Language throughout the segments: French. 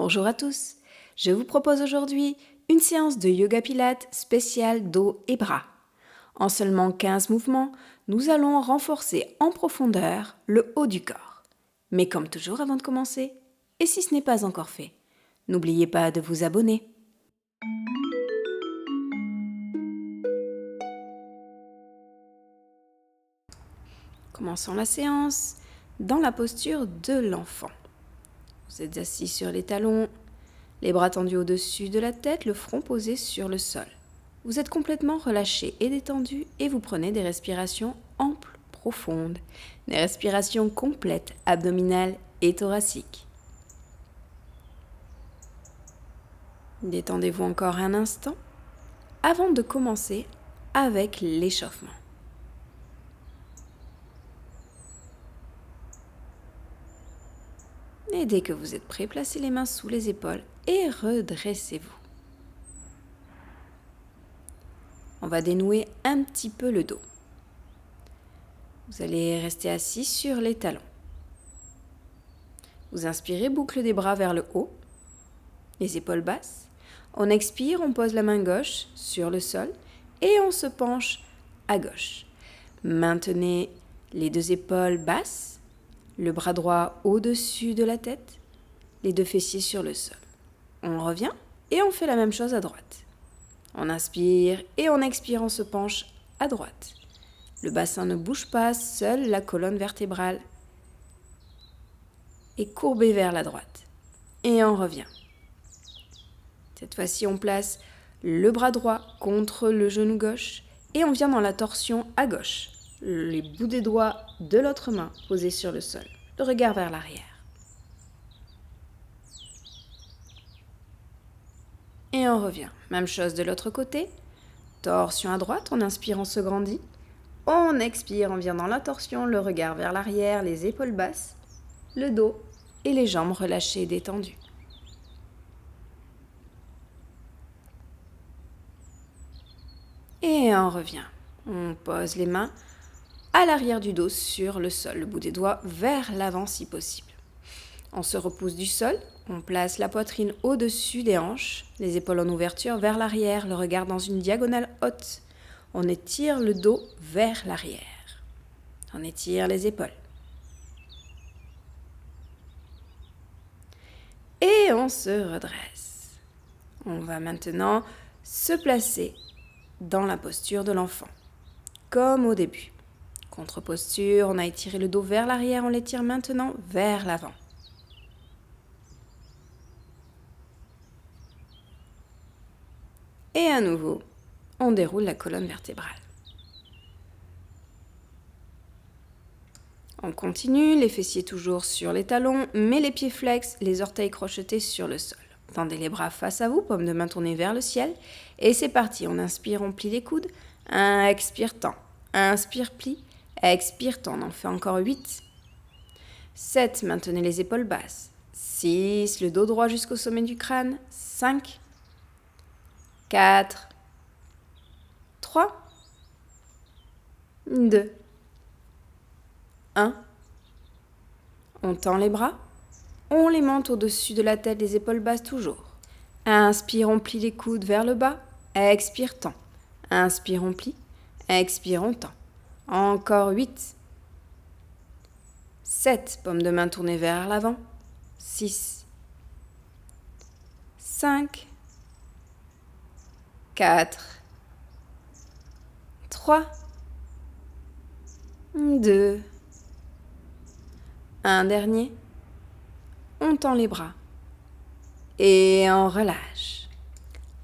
Bonjour à tous, je vous propose aujourd'hui une séance de yoga pilates spéciale dos et bras. En seulement 15 mouvements, nous allons renforcer en profondeur le haut du corps. Mais comme toujours avant de commencer, et si ce n'est pas encore fait, n'oubliez pas de vous abonner. Commençons la séance dans la posture de l'enfant. Vous êtes assis sur les talons, les bras tendus au-dessus de la tête, le front posé sur le sol. Vous êtes complètement relâché et détendu et vous prenez des respirations amples, profondes, des respirations complètes, abdominales et thoraciques. Détendez-vous encore un instant avant de commencer avec l'échauffement. Et dès que vous êtes prêt, placez les mains sous les épaules et redressez-vous. On va dénouer un petit peu le dos. Vous allez rester assis sur les talons. Vous inspirez, boucle des bras vers le haut, les épaules basses. On expire, on pose la main gauche sur le sol et on se penche à gauche. Maintenez les deux épaules basses, le bras droit au-dessus de la tête, les deux fessiers sur le sol. On revient et on fait la même chose à droite. On inspire et on expire, on se penche à droite. Le bassin ne bouge pas, seule la colonne vertébrale est courbée vers la droite. Et on revient. Cette fois-ci, on place le bras droit contre le genou gauche et on vient dans la torsion à gauche. Les bouts des doigts de l'autre main posés sur le sol. Le regard vers l'arrière. Et on revient. Même chose de l'autre côté. Torsion à droite, on inspire, on se grandit. On expire, on vient dans la torsion, le regard vers l'arrière, les épaules basses, le dos et les jambes relâchées et détendues. Et on revient. On pose les mains à l'arrière du dos sur le sol, le bout des doigts vers l'avant si possible. On se repousse du sol, on place la poitrine au-dessus des hanches, les épaules en ouverture vers l'arrière, le regard dans une diagonale haute. On étire le dos vers l'arrière. On étire les épaules. Et on se redresse. On va maintenant se placer dans la posture de l'enfant, comme au début. Contre-posture, on a étiré le dos vers l'arrière, on l'étire maintenant vers l'avant. Et à nouveau, on déroule la colonne vertébrale. On continue, les fessiers toujours sur les talons, mais les pieds flex, les orteils crochetés sur le sol. Tendez les bras face à vous, paume de main tournée vers le ciel. Et c'est parti, on inspire, on plie les coudes. Expire, tend. Inspire, plie. Expire, tend. On en fait encore 8. 7, maintenez les épaules basses. 6, le dos droit jusqu'au sommet du crâne. 5, 4, 3, 2, 1. On tend les bras, on les monte au-dessus de la tête, les épaules basses toujours. Inspire, on plie les coudes vers le bas. Expire, tend. Inspire, on plie. Expire, on tend. Encore 8. 7, paume de main tournée vers l'avant. 6, 5, 4, 3, 2, 1 dernier. On tend les bras et on relâche.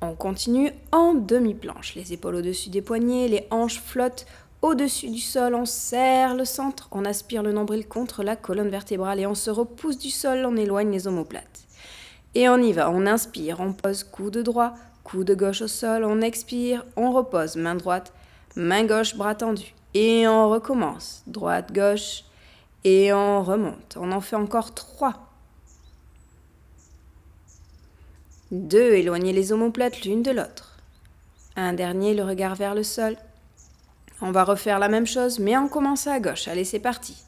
On continue en demi-planche. Les épaules au-dessus des poignets, les hanches flottent au-dessus du sol. On serre le centre, on aspire le nombril contre la colonne vertébrale et on se repousse du sol, on éloigne les omoplates. Et on y va, on inspire, on pose coude droit, coude gauche au sol, on expire, on repose, main droite, main gauche, bras tendu. Et on recommence, droite, gauche, et on remonte. On en fait encore 3. 2, éloignez les omoplates l'une de l'autre. Un dernier, le regard vers le sol. On va refaire la même chose, mais en commençant à gauche. Allez, c'est parti.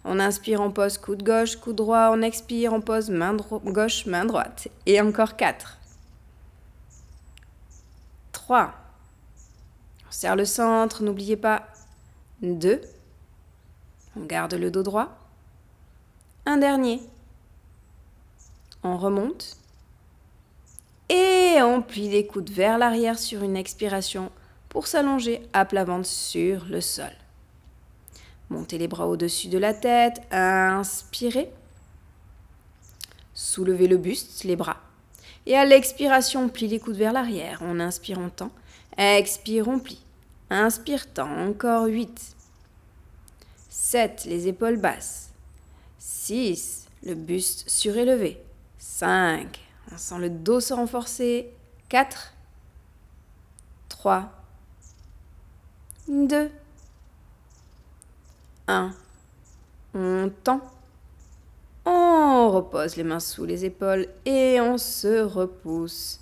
On inspire, on pose coude gauche, coude droit. On expire, on pose main gauche, main droite. Et encore 4. 3. On serre le centre, n'oubliez pas. 2. On garde le dos droit. Un dernier. On remonte. Et on plie les coudes vers l'arrière sur une expiration pour s'allonger à plat ventre sur le sol. Montez les bras au-dessus de la tête. Inspirez. Soulevez le buste, les bras. Et à l'expiration, on plie les coudes vers l'arrière. On inspire, on tend. Expire, on plie. Inspire, tend. Encore 8. 7, les épaules basses. 6, le buste surélevé. 5, on sent le dos se renforcer. 4, 3, 2, 1. On tend. On repose les mains sous les épaules et on se repousse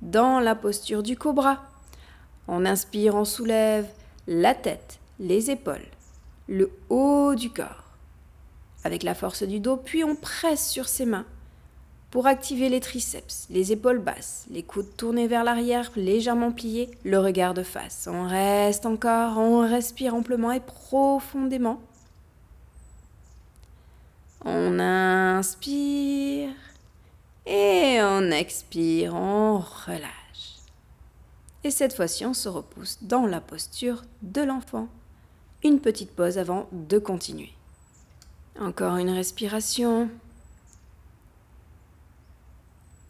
dans la posture du cobra. On inspire, on soulève la tête, les épaules, le haut du corps avec la force du dos, puis on presse sur ses mains pour activer les triceps, les épaules basses, les coudes tournés vers l'arrière, légèrement pliés, le regard de face. On reste encore, on respire amplement et profondément. On inspire et on expire, on relâche. Et cette fois-ci, on se repousse dans la posture de l'enfant. Une petite pause avant de continuer. Encore une respiration.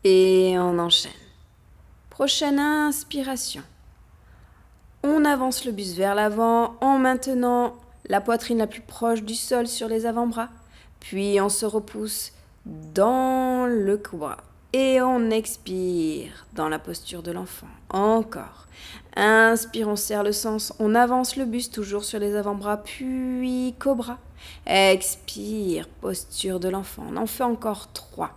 Et on enchaîne. Prochaine inspiration. On avance le buste vers l'avant en maintenant la poitrine la plus proche du sol sur les avant-bras. Puis on se repousse dans le cobra. Et on expire dans la posture de l'enfant. Encore. Inspire, on serre le sens. On avance le buste toujours sur les avant-bras. Puis cobra. Expire, posture de l'enfant. On en fait encore 3.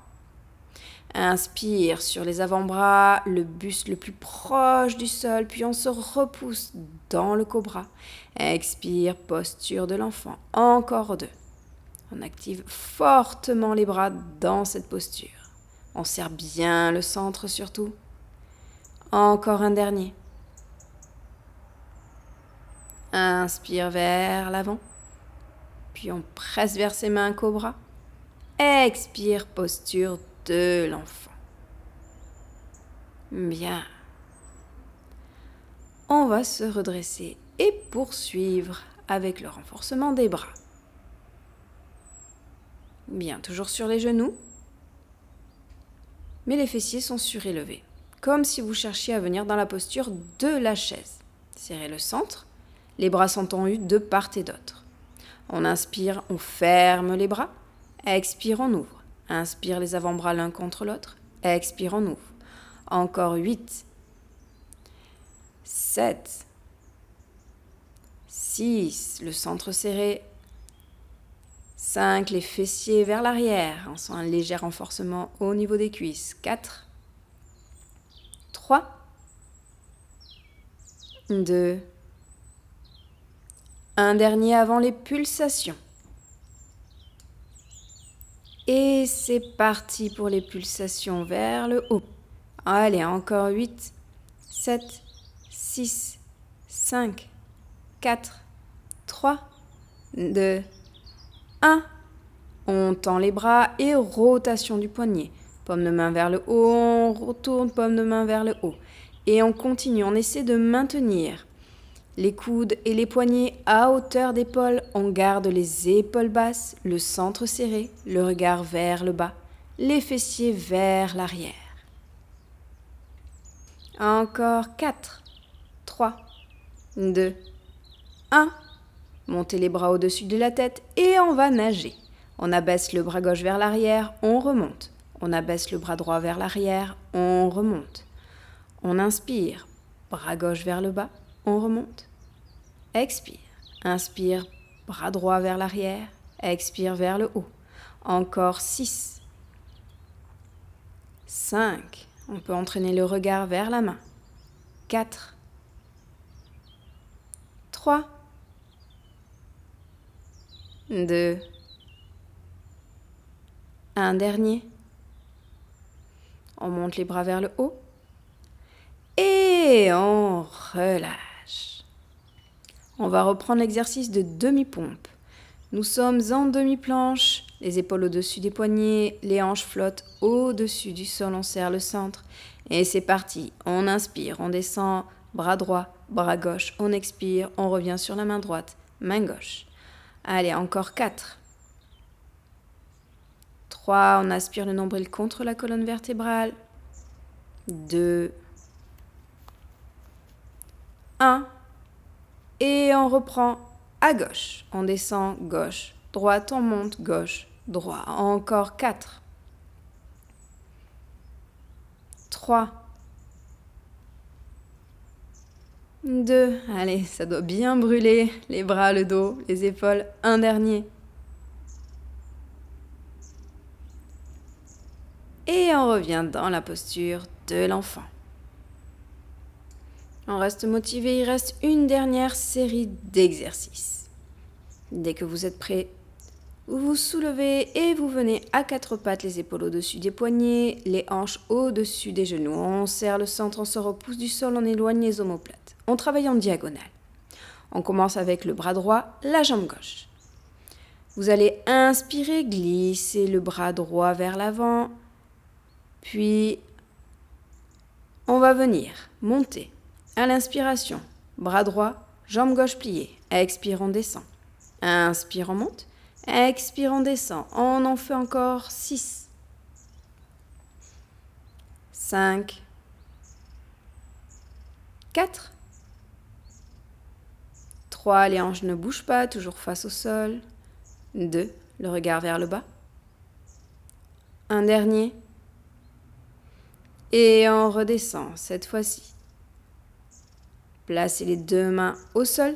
Inspire sur les avant-bras, le buste le plus proche du sol, puis on se repousse dans le cobra. Expire, posture de l'enfant. Encore 2. On active fortement les bras dans cette posture. On serre bien le centre surtout. Encore un dernier. Inspire vers l'avant. Puis on presse vers ses mains cobra. Expire, posture de l'enfant. Bien. On va se redresser et poursuivre avec le renforcement des bras. Bien, toujours sur les genoux. Mais les fessiers sont surélevés, comme si vous cherchiez à venir dans la posture de la chaise. Serrez le centre, les bras sont en U de part et d'autre. On inspire, on ferme les bras. Expire, on ouvre. Inspire les avant-bras l'un contre l'autre. Expire, on ouvre. Encore 8, 7, 6, le centre serré. 5, les fessiers vers l'arrière. On sent un léger renforcement au niveau des cuisses. 4, 3, 2, un dernier avant les pulsations. Et c'est parti pour les pulsations vers le haut. Allez, encore 8, 7, 6, 5, 4, 3, 2, 1. On tend les bras et rotation du poignet. Paume de main vers le haut, on retourne, paume de main vers le haut. Et on continue, on essaie de maintenir les coudes et les poignets à hauteur d'épaule. On garde les épaules basses, le centre serré, le regard vers le bas, les fessiers vers l'arrière. Encore 4, 3, 2, 1. Montez les bras au-dessus de la tête et on va nager. On abaisse le bras gauche vers l'arrière, on remonte. On abaisse le bras droit vers l'arrière, on remonte. On inspire, bras gauche vers le bas, on remonte. Expire. Inspire, bras droit vers l'arrière, expire vers le haut. Encore 6, 5. On peut entraîner le regard vers la main. 4, 3, 2, Un dernier. On monte les bras vers le haut. Et on relâche. On va reprendre l'exercice de demi-pompe. Nous sommes en demi-planche, les épaules au-dessus des poignets, les hanches flottent au-dessus du sol, on serre le centre. Et c'est parti, on inspire, on descend, bras droit, bras gauche, on expire, on revient sur la main droite, main gauche. Allez, encore 4. 3, on aspire le nombril contre la colonne vertébrale. 2, 1. Et on reprend à gauche. On descend gauche, droite, on monte gauche, droit. Encore 4. 3. 2. Allez, ça doit bien brûler. Les bras, le dos, les épaules. Un dernier. Et on revient dans la posture de l'enfant. On reste motivé, il reste une dernière série d'exercices. Dès que vous êtes prêt, vous vous soulevez et vous venez à 4 pattes, les épaules au-dessus des poignets, les hanches au-dessus des genoux. On serre le centre, on se repousse du sol, on éloigne les omoplates. On travaille en diagonale. On commence avec le bras droit, la jambe gauche. Vous allez inspirer, glisser le bras droit vers l'avant, puis on va venir monter. À l'inspiration, bras droit, jambe gauche pliée. Expire, on descend. Inspire, on monte. Expire, on descend. On en fait encore 6. 5. 4. 3. Les hanches ne bougent pas, toujours face au sol. 2. Le regard vers le bas. Un dernier. Et on redescend cette fois-ci. Placez les 2 mains au sol.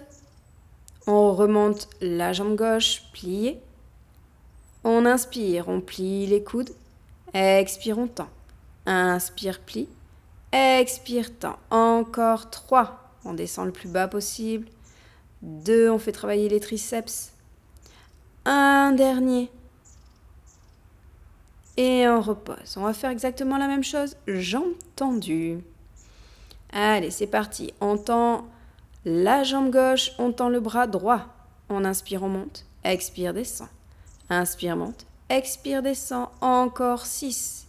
On remonte la jambe gauche, pliée. On inspire, on plie les coudes. Expire, on tend. Inspire, plie. Expire, tend. Encore 3. On descend le plus bas possible. 2, on fait travailler les triceps. Un dernier. Et on repose. On va faire exactement la même chose. Jambes tendues. Allez, c'est parti. On tend la jambe gauche, on tend le bras droit. On inspire, on monte. Expire, descend. Inspire, monte. Expire, descend. Encore 6.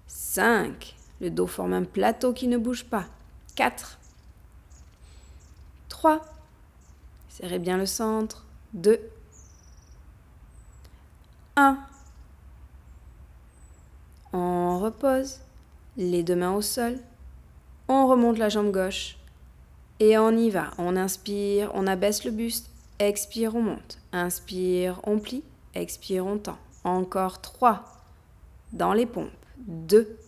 5. Le dos forme un plateau qui ne bouge pas. 4. 3. Serrez bien le centre. 2. 1. On repose. Les 2 mains au sol. On remonte la jambe gauche et on y va. On inspire, on abaisse le buste. Expire, on monte. Inspire, on plie. Expire, on tend. Encore 3. Dans les pompes. 2.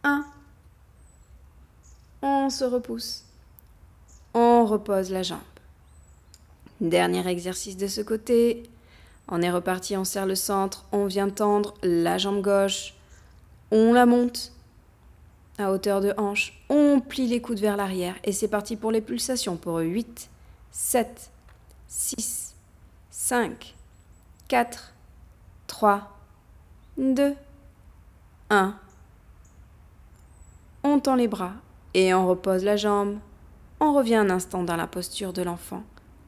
1. On se repousse. On repose la jambe. Dernier exercice de ce côté. On est reparti, on serre le centre. On vient tendre la jambe gauche. On la monte à hauteur de hanche, on plie les coudes vers l'arrière et c'est parti pour les pulsations pour 8, 7, 6, 5, 4, 3, 2, 1. On tend les bras et on repose la jambe. On revient un instant dans la posture de l'enfant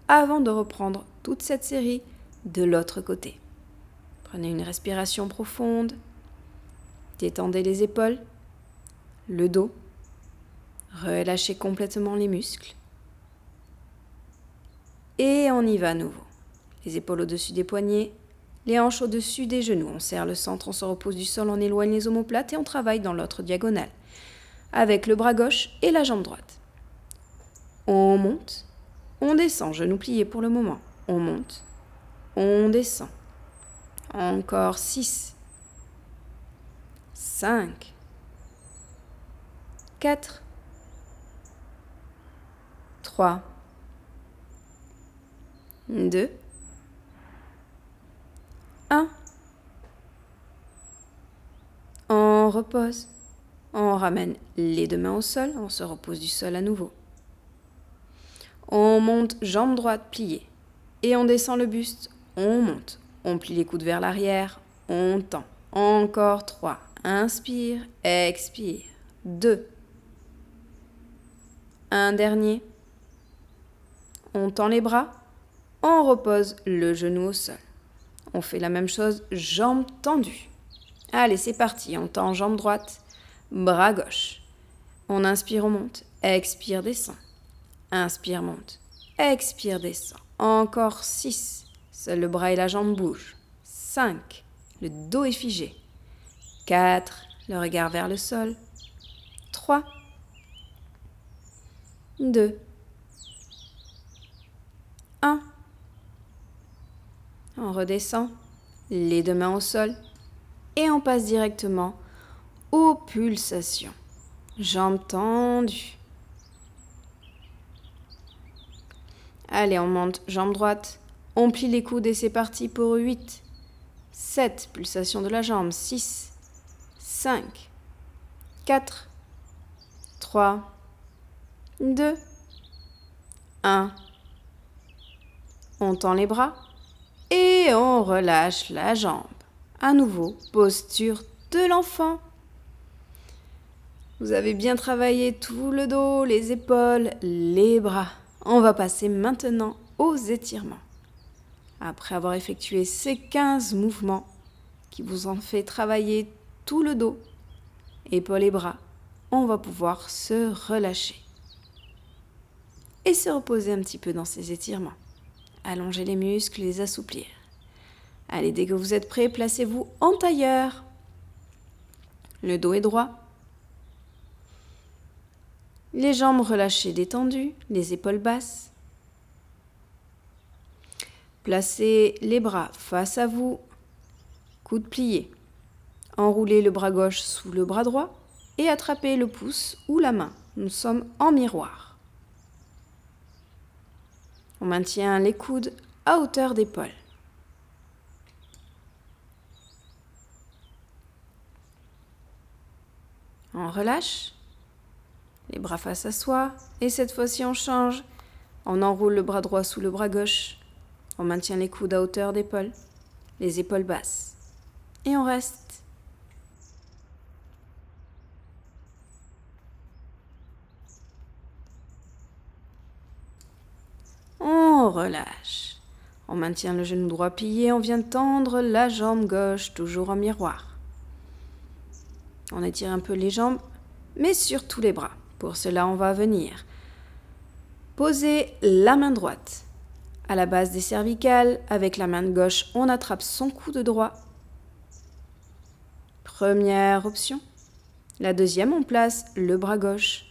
avant de reprendre toute cette série de l'autre côté. Prenez une respiration profonde, détendez les épaules, le dos, relâchez complètement les muscles. Et on y va à nouveau. Les épaules au-dessus des poignets, les hanches au-dessus des genoux. On serre le centre, on se repose du sol, on éloigne les omoplates et on travaille dans l'autre diagonale. Avec le bras gauche et la jambe droite. On monte, on descend, genoux pliés pour le moment. On monte, on descend. Encore 6, 5, 4, 3, 2, 1. On repose. On ramène les 2 mains au sol. On se repose du sol à nouveau. On monte, jambe droite pliée. Et on descend le buste. On monte. On plie les coudes vers l'arrière. On tend. Encore 3. Inspire, expire. 2. Un dernier. On tend les bras. On repose le genou au sol. On fait la même chose, jambes tendues. Allez, c'est parti. On tend jambe droite, bras gauche. On inspire, on monte. Expire, descend. Inspire, monte. Expire, descend. Encore 6. Seul le bras et la jambe bougent. 5. Le dos est figé. 4. Le regard vers le sol. 3. 2. 1. On redescend, les deux mains au sol et on passe directement aux pulsations. Jambes tendues. Allez, on monte, jambe droite. On plie les coudes et c'est parti pour 8. 7, pulsation de la jambe. 6, 5, 4, 3, 2, 1. On tend les bras et on relâche la jambe. À nouveau, posture de l'enfant. Vous avez bien travaillé tout le dos, les épaules, les bras. On va passer maintenant aux étirements. Après avoir effectué ces 15 mouvements qui vous ont fait travailler tout le dos, épaules et bras, on va pouvoir se relâcher et se reposer un petit peu dans ces étirements. Allonger les muscles, les assouplir. Allez, dès que vous êtes prêts, placez-vous en tailleur. Le dos est droit. Les jambes relâchées, détendues, les épaules basses. Placez les bras face à vous, coudes pliés. Enroulez le bras gauche sous le bras droit et attrapez le pouce ou la main. Nous sommes en miroir. On maintient les coudes à hauteur d'épaule. On relâche, les bras face à soi, et cette fois-ci on change. On enroule le bras droit sous le bras gauche. On maintient les coudes à hauteur d'épaule, les épaules basses. Et on reste. On relâche. On maintient le genou droit plié, on vient tendre la jambe gauche, toujours en miroir. On étire un peu les jambes, mais surtout les bras. Pour cela, on va venir poser la main droite à la base des cervicales. Avec la main gauche, on attrape son coude droit. Première option. La deuxième, on place le bras gauche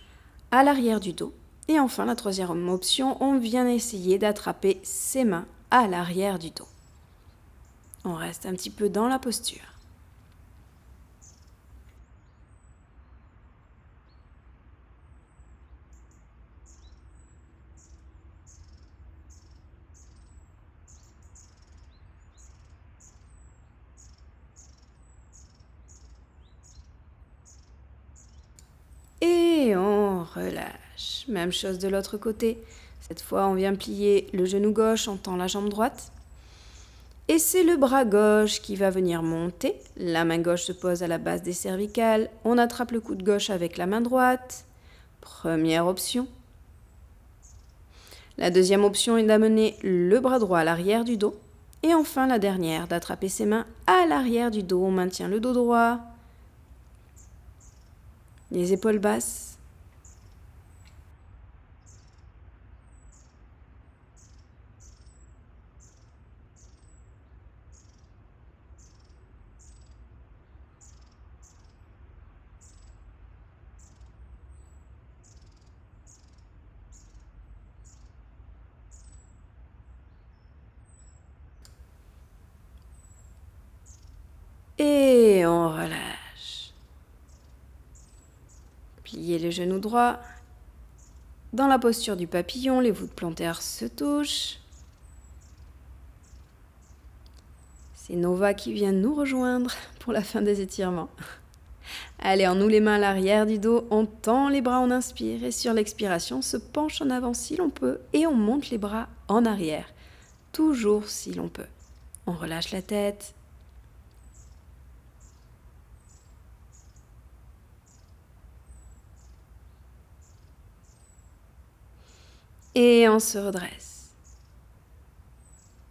à l'arrière du dos. Et enfin, la troisième option, on vient essayer d'attraper ses mains à l'arrière du dos. On reste un petit peu dans la posture. Et on relâche. Même chose de l'autre côté. Cette fois, on vient plier le genou gauche, on tend la jambe droite. Et c'est le bras gauche qui va venir monter. La main gauche se pose à la base des cervicales. On attrape le coude gauche avec la main droite. Première option. La deuxième option est d'amener le bras droit à l'arrière du dos. Et enfin, la dernière, d'attraper ses mains à l'arrière du dos. On maintient le dos droit. Les épaules basses. Et on relâche. Pliez les genoux droits. Dans la posture du papillon, les voûtes plantaires se touchent. C'est Nova qui vient nous rejoindre pour la fin des étirements. Allez, on noue les mains à l'arrière du dos, on tend les bras, on inspire et sur l'expiration, on se penche en avant si l'on peut et on monte les bras en arrière, toujours si l'on peut. On relâche la tête. Et on se redresse.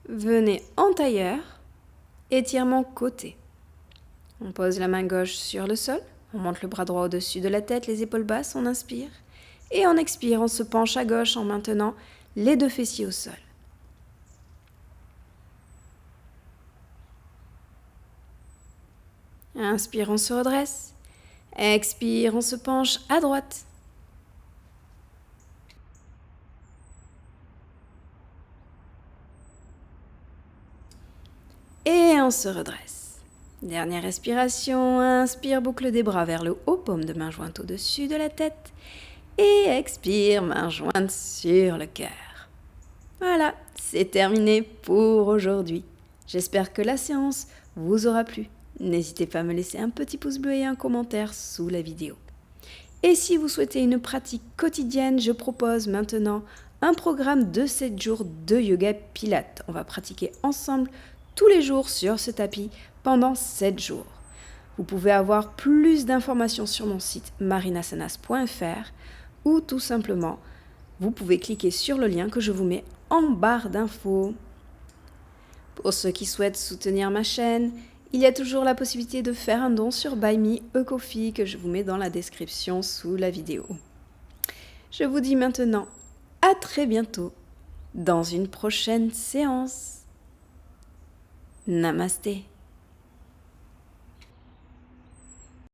Venez en tailleur, étirement côté. On pose la main gauche sur le sol, on monte le bras droit au-dessus de la tête, les épaules basses, on inspire. Et on expire, on se penche à gauche en maintenant les deux fessiers au sol. Inspire, on se redresse. Expire, on se penche à droite. Et on se redresse. Dernière respiration, inspire, boucle des bras vers le haut, paume de main jointe au-dessus de la tête. Et expire, main jointe sur le cœur. Voilà, c'est terminé pour aujourd'hui. J'espère que la séance vous aura plu. N'hésitez pas à me laisser un petit pouce bleu et un commentaire sous la vidéo. Et si vous souhaitez une pratique quotidienne, je propose maintenant un programme de 7 jours de yoga pilates. On va pratiquer ensemble tous les jours sur ce tapis pendant 7 jours. Vous pouvez avoir plus d'informations sur mon site marinasanas.fr ou tout simplement, vous pouvez cliquer sur le lien que je vous mets en barre d'infos. Pour ceux qui souhaitent soutenir ma chaîne, il y a toujours la possibilité de faire un don sur Buy Me a Coffee que je vous mets dans la description sous la vidéo. Je vous dis maintenant à très bientôt dans une prochaine séance. Namasté.